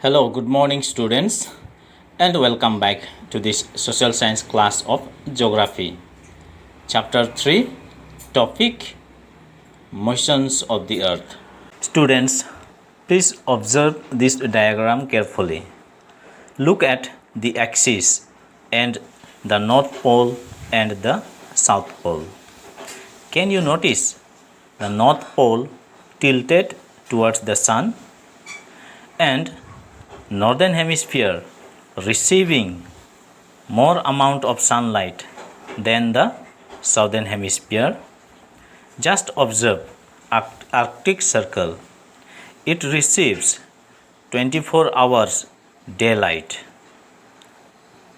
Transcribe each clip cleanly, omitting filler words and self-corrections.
Hello, good morning students, and welcome back to this social science class of geography. Chapter 3, topic motions of the earth. Students, please observe this diagram carefully. Look at the axis and the north pole and the south pole. Can you notice the north pole tilted towards the sun and northern hemisphere receiving more amount of sunlight than the southern hemisphere? Just observe Arctic Circle. It receives 24 hours daylight,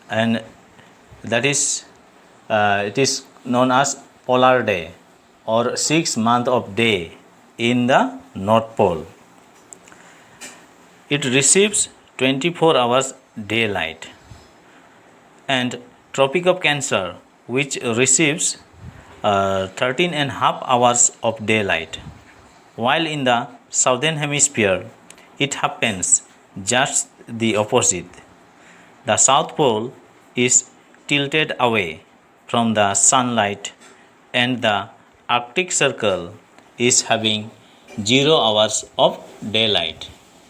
and that is it is known as polar day or 6 month of day in the North Pole. It receives 24 hours daylight, and Tropic of Cancer, which receives 13.5 hours of daylight, while in the southern hemisphere it happens just the opposite. The South Pole is tilted away from the sunlight and the Arctic Circle is having 0 hours of daylight.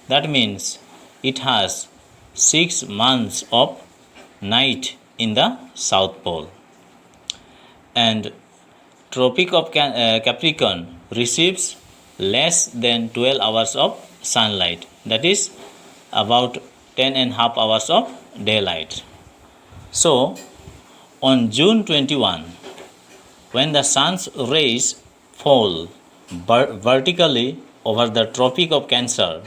That means it has 6 months of night in the South Pole. And Tropic of Capricorn receives less than 12 hours of sunlight, that is about 10.5 hours of daylight. So on June 21, when the sun's rays fall vertically over the Tropic of Cancer,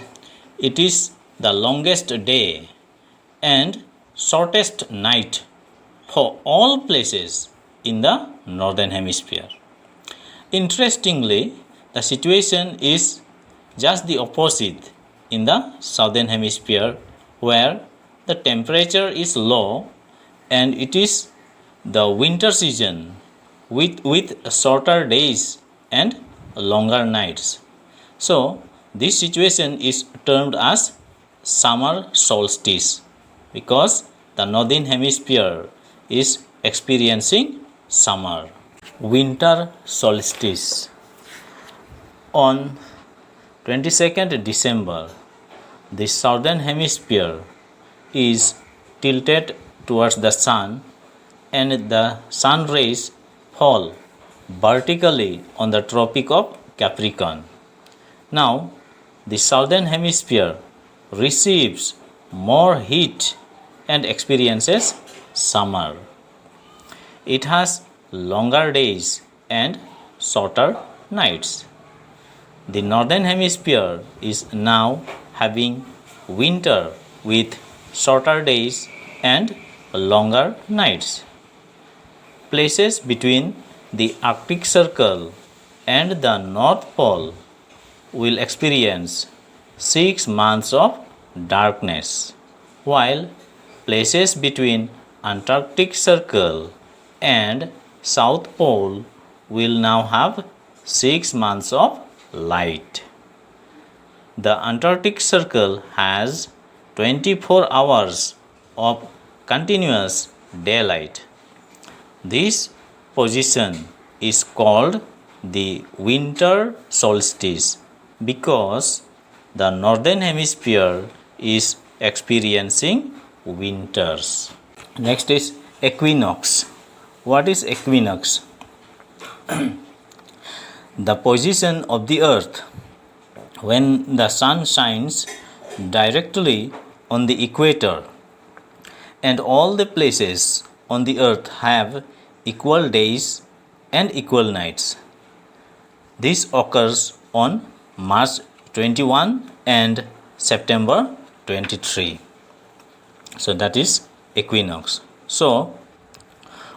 it is the longest day and shortest night for all places in the northern hemisphere. Interestingly, the situation is just the opposite in the southern hemisphere, where the temperature is low and it is the winter season with shorter days and longer nights. So this situation is termed as summer solstice because the northern hemisphere is experiencing summer. Winter solstice. On 22nd December, the southern hemisphere is tilted towards the sun and the sun rays fall vertically on the Tropic of Capricorn. Now, the southern hemisphere receives more heat and experiences summer. It has longer days and shorter nights. The northern hemisphere is now having winter with shorter days and longer nights. Places between the Arctic Circle and the North Pole will experience 6 months of darkness, while places between Antarctic Circle and South Pole will now have 6 months of light. The Antarctic Circle has 24 hours of continuous daylight. This position is called the winter solstice because the northern hemisphere is experiencing winters. Next is equinox. What is equinox? The position of the earth when the sun shines directly on the equator and all the places on the earth have equal days and equal nights. This occurs on March 21 and September 23. So that is equinox. So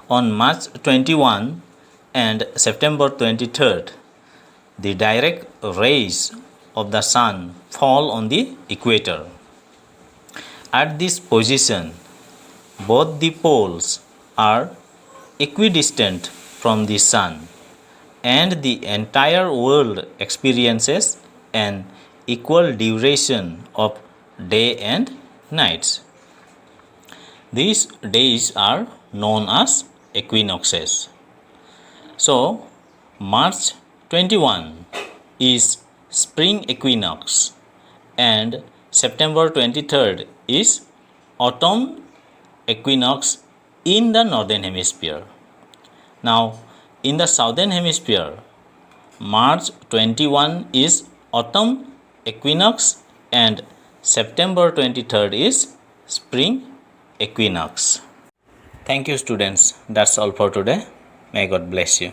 on March 21 and September 23rd, the direct rays of the sun fall on the equator. At this position, both the poles are equidistant from the sun, and the entire world experiences an equal duration of day and nights. These days are known as equinoxes. So, March 21 is spring equinox and September 23rd is autumn equinox in the northern hemisphere. Now, in the southern hemisphere, March 21 is autumn equinox and September 23rd is spring equinox. Thank you, students. That's all for today. May God bless you.